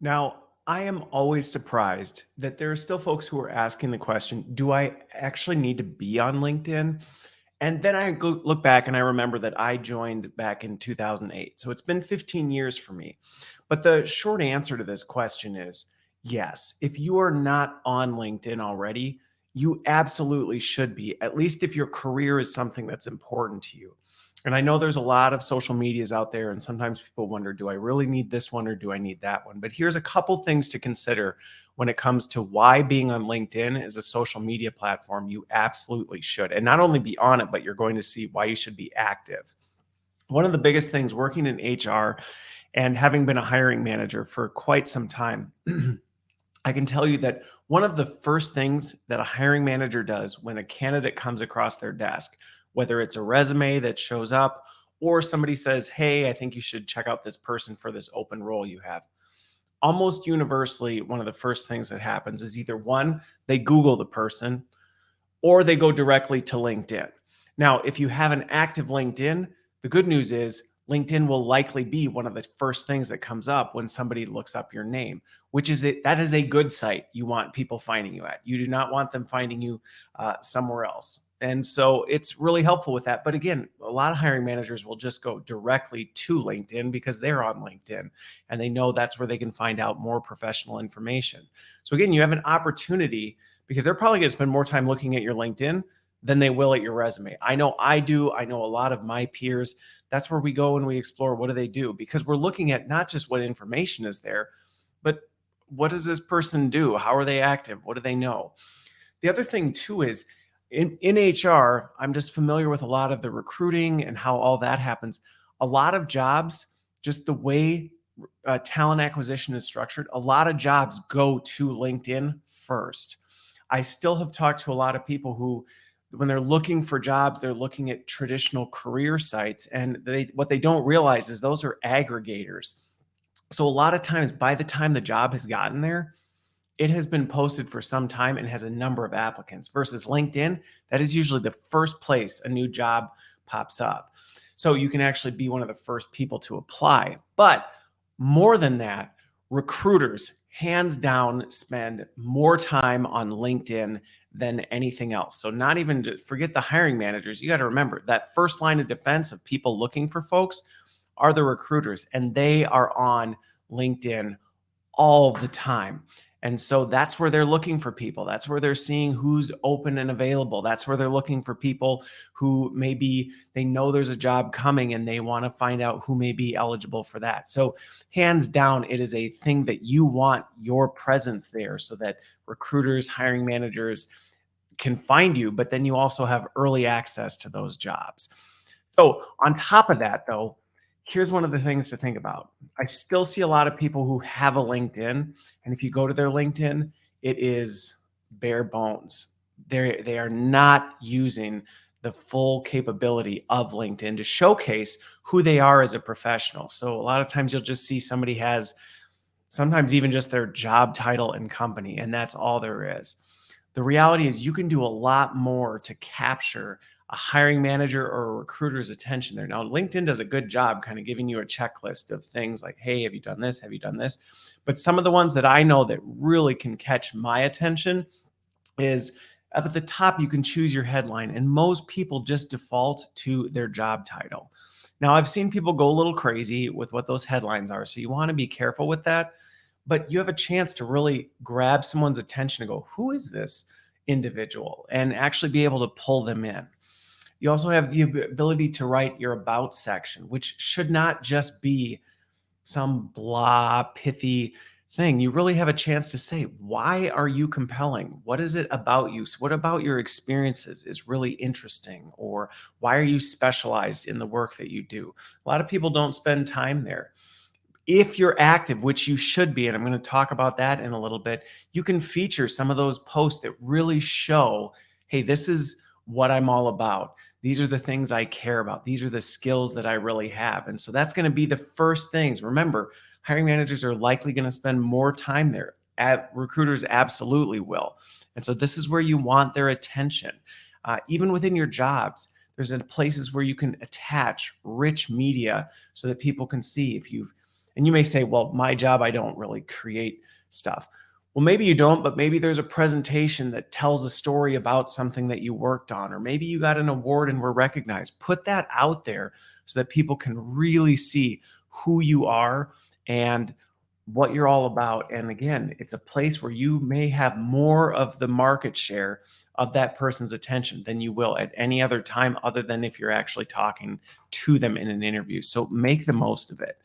Now, I am always surprised that there are still folks who are asking the question, do I actually need to be on LinkedIn? And then I go look back and I remember that I joined back in 2008. So it's been 15 years for me. But the short answer to this question is yes. If you are not on LinkedIn already, you absolutely should be, at least if your career is something that's important to you. And I know there's a lot of social medias out there, and sometimes people wonder, do I really need this one or do I need that one? But here's a couple things to consider when it comes to why being on LinkedIn is a social media platform you absolutely should. And not only be on it, but you're going to see why you should be active. One of the biggest things working in HR and having been a hiring manager for quite some time, I can tell you that one of the first things that a hiring manager does when a candidate comes across their desk, whether it's a resume that shows up or somebody says, hey, I think you should check out this person for this open role you have, almost universally, one of the first things that happens is either one, they Google the person, or they go directly to LinkedIn. Now, if you have an active LinkedIn, the good news is LinkedIn will likely be one of the first things that comes up when somebody looks up your name, which is it. That is a good site you want people finding you at. You do not want them finding you somewhere else. And so it's really helpful with that. But again, a lot of hiring managers will just go directly to LinkedIn because they're on LinkedIn and they know that's where they can find out more professional information. So again, you have an opportunity because they're probably going to spend more time looking at your LinkedIn than they will at your resume. I know I do. I know a lot of my peers. That's where we go and we explore what do they do because we're looking at not just what information is there, but what does this person do? How are they active? What do they know? The other thing too is in HR, I'm just familiar with a lot of the recruiting and how all that happens. A lot of jobs, just the way talent acquisition is structured, a lot of jobs go to LinkedIn first. I still have talked to a lot of people who, when they're looking for jobs, they're looking at traditional career sites, and what they don't realize is those are aggregators. So a lot of times, by the time the job has gotten there, it has been posted for some time and has a number of applicants versus LinkedIn. That is usually the first place a new job pops up. So you can actually be one of the first people to apply. But more than that, recruiters hands down spend more time on LinkedIn than anything else. So not even to forget the hiring managers. You got to remember that first line of defense of people looking for folks are the recruiters, and they are on LinkedIn all the time. And so that's where they're looking for people. That's where they're seeing who's open and available. That's where they're looking for people who maybe they know there's a job coming and they want to find out who may be eligible for that. So, hands down, it is a thing that you want your presence there so that recruiters, hiring managers can find you, but then you also have early access to those jobs. So, on top of that, though, here's one of the things to think about. I still see a lot of people who have a LinkedIn, and if you go to their LinkedIn, it is bare bones. They are not using the full capability of LinkedIn to showcase who they are as a professional. So a lot of times you'll just see somebody has sometimes even just their job title and company, and that's all there is. The reality is you can do a lot more to capture a hiring manager or a recruiter's attention there. Now, LinkedIn does a good job kind of giving you a checklist of things like, hey, have you done this? Have you done this? But some of the ones that I know that really can catch my attention is up at the top, you can choose your headline, and most people just default to their job title. Now, I've seen people go a little crazy with what those headlines are, so you want to be careful with that. But you have a chance to really grab someone's attention and go, who is this individual? And actually be able to pull them in. You also have the ability to write your about section, which should not just be some blah, pithy thing. You really have a chance to say, why are you compelling? What is it about you? So what about your experiences is really interesting? Or why are you specialized in the work that you do? A lot of people don't spend time there. If you're active, which you should be, and I'm going to talk about that in a little bit, you can feature some of those posts that really show, hey, this is what I'm all about. These are the things I care about. These are the skills that I really have. And so that's going to be the first things. Remember, hiring managers are likely going to spend more time there. Recruiters absolutely will. And so this is where you want their attention. Even within your jobs, there's places where you can attach rich media so that people can see if you've And you may say, well, my job, I don't really create stuff. Well, maybe you don't, but maybe there's a presentation that tells a story about something that you worked on, or maybe you got an award and were recognized. Put that out there so that people can really see who you are and what you're all about. And again, it's a place where you may have more of the market share of that person's attention than you will at any other time, other than if you're actually talking to them in an interview. So make the most of it.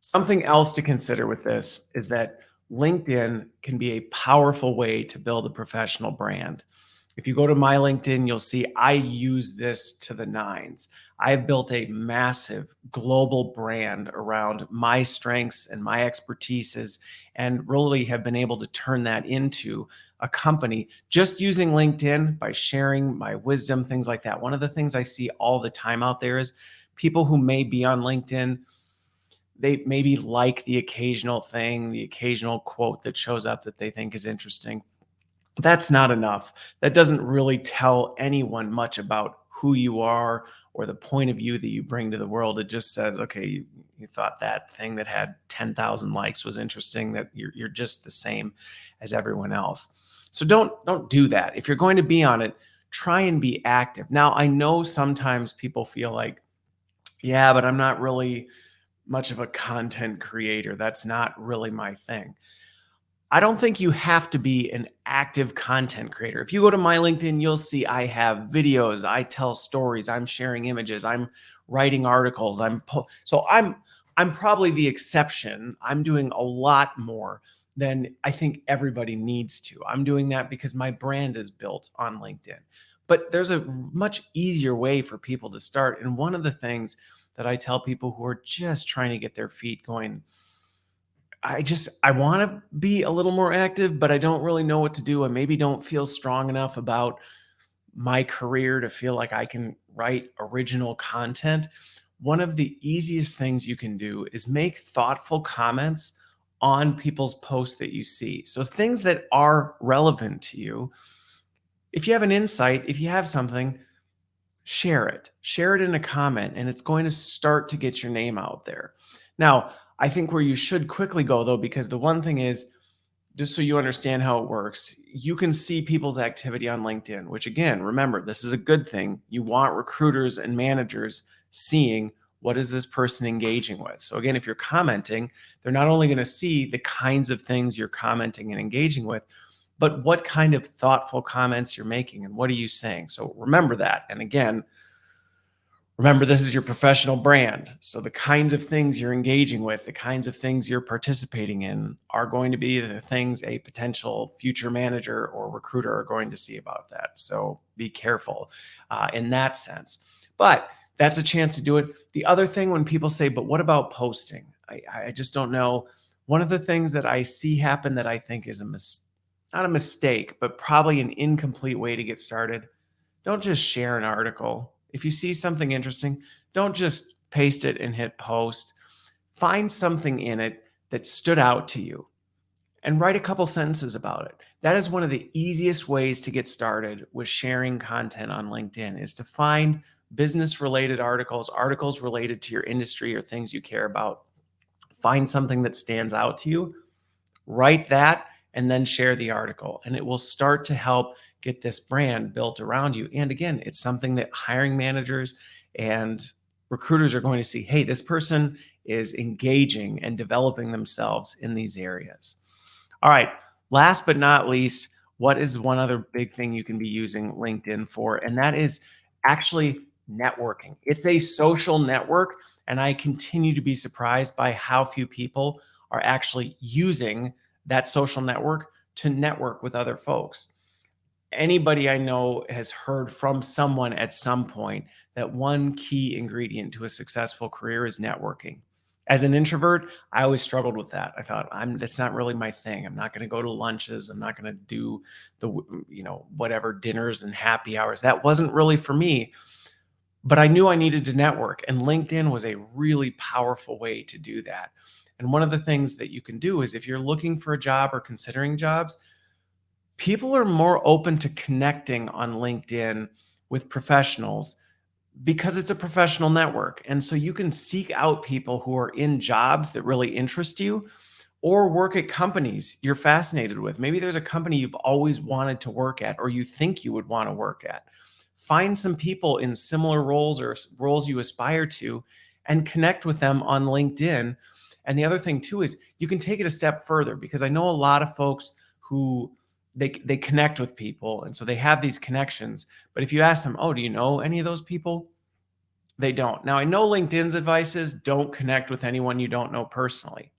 Something else to consider with this is that LinkedIn can be a powerful way to build a professional brand. If you go to my LinkedIn, you'll see I use this to the nines. I've built a massive global brand around my strengths and my expertises, and really have been able to turn that into a company just using LinkedIn by sharing my wisdom, things like that. One of the things I see all the time out there is people who may be on LinkedIn, they maybe like the occasional thing, the occasional quote that shows up that they think is interesting. That's not enough. That doesn't really tell anyone much about who you are or the point of view that you bring to the world. It just says, okay, you thought that thing that had 10,000 likes was interesting, that you're just the same as everyone else. So don't do that. If you're going to be on it, try and be active. Now, I know sometimes people feel like, yeah, but I'm not really much of a content creator. That's not really my thing. I don't think you have to be an active content creator. If you go to my LinkedIn, you'll see I have videos, I tell stories, I'm sharing images, I'm writing articles, I'm probably the exception. I'm doing a lot more than I think everybody needs to. I'm doing that because my brand is built on LinkedIn. But there's a much easier way for people to start. And one of the things that I tell people who are just trying to get their feet going, I want to be a little more active, but I don't really know what to do. I maybe don't feel strong enough about my career to feel like I can write original content. One of the easiest things you can do is make thoughtful comments on people's posts that you see. So things that are relevant to you. If you have an insight, if you have something, share it. Share it in a comment, and it's going to start to get your name out there. Now, I think where you should quickly go, though, because the one thing is, just so you understand how it works, you can see people's activity on LinkedIn, which again, remember, this is a good thing. You want recruiters and managers seeing what is this person engaging with. So again, if you're commenting, they're not only going to see the kinds of things you're commenting and engaging with, but what kind of thoughtful comments you're making and what are you saying. So remember that. And again, remember, this is your professional brand. So the kinds of things you're engaging with, the kinds of things you're participating in are going to be the things a potential future manager or recruiter are going to see about that. So be careful in that sense. But that's a chance to do it. The other thing, when people say, but what about posting? I just don't know. One of the things that I see happen that I think is not a mistake, but probably an incomplete way to get started. Don't just share an article. If you see something interesting, don't just paste it and hit post. Find something in it that stood out to you and write a couple sentences about it. That is one of the easiest ways to get started with sharing content on LinkedIn, is to find business related articles, articles related to your industry or things you care about. Find something that stands out to you, write that, and then share the article. And it will start to help get this brand built around you. And again, it's something that hiring managers and recruiters are going to see, hey, this person is engaging and developing themselves in these areas. All right, last but not least, what is one other big thing you can be using LinkedIn for? And that is actually networking. It's a social network, and I continue to be surprised by how few people are actually using that social network to network with other folks. Anybody I know has heard from someone at some point that one key ingredient to a successful career is networking. As an introvert, I always struggled with that. I thought, that's not really my thing. I'm not going to go to lunches. I'm not going to do the, whatever dinners and happy hours. That wasn't really for me, but I knew I needed to network, and LinkedIn was a really powerful way to do that. And one of the things that you can do is, if you're looking for a job or considering jobs, people are more open to connecting on LinkedIn with professionals because it's a professional network. And so you can seek out people who are in jobs that really interest you or work at companies you're fascinated with. Maybe there's a company you've always wanted to work at or you think you would want to work at. Find some people in similar roles or roles you aspire to and connect with them on LinkedIn. And the other thing too is you can take it a step further, because I know a lot of folks who they connect with people and so they have these connections, but if you ask them, oh, do you know any of those people, they don't. Now I know LinkedIn's advice is don't connect with anyone you don't know personally.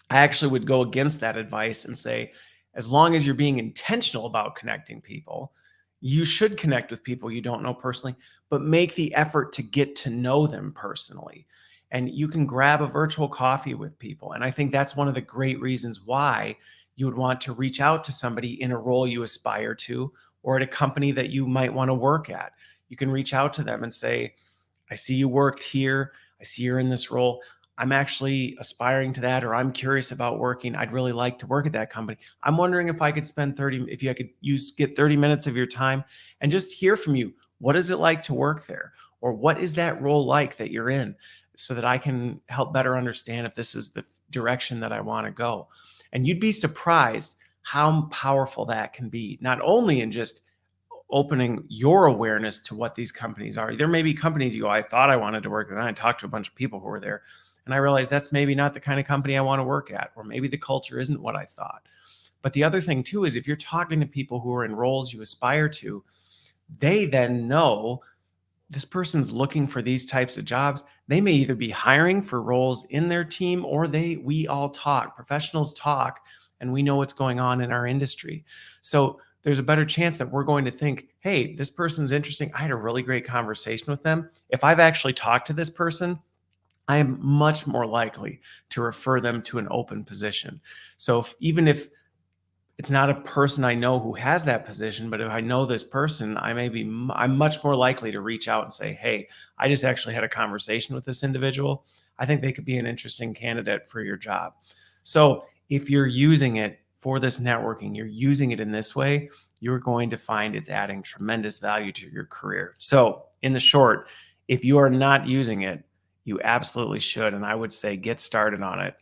I actually would go against that advice and say, as long as you're being intentional about connecting people, you should connect with people you don't know personally, but make the effort to get to know them personally. And you can grab a virtual coffee with people. And I think that's one of the great reasons why you would want to reach out to somebody in a role you aspire to or at a company that you might want to work at. You can reach out to them and say, I see you worked here. I see you're in this role. I'm actually aspiring to that, or I'm curious about working. I'd really like to work at that company. I'm wondering if I could spend 30, if you could get 30 minutes of your time and just hear from you. What is it like to work there? Or what is that role like that you're in, so that I can help better understand if this is the direction that I want to go. And you'd be surprised how powerful that can be, not only in just opening your awareness to what these companies are. There may be companies you go, I thought I wanted to work there. And I talked to a bunch of people who were there and I realized that's maybe not the kind of company I want to work at, or maybe the culture isn't what I thought. But the other thing too is if you're talking to people who are in roles you aspire to, they then know this person's looking for these types of jobs. They may either be hiring for roles in their team, or we all talk, professionals talk, and we know what's going on in our industry. So there's a better chance that we're going to think, hey, this person's interesting. I had a really great conversation with them. If I've actually talked to this person, I am much more likely to refer them to an open position. So even if it's not a person I know who has that position, but if I know this person, I'm much more likely to reach out and say, hey, I just actually had a conversation with this individual. I think they could be an interesting candidate for your job. So if you're using it for this networking, you're using it in this way, you're going to find it's adding tremendous value to your career. So in the short, if you are not using it, you absolutely should. And I would say get started on it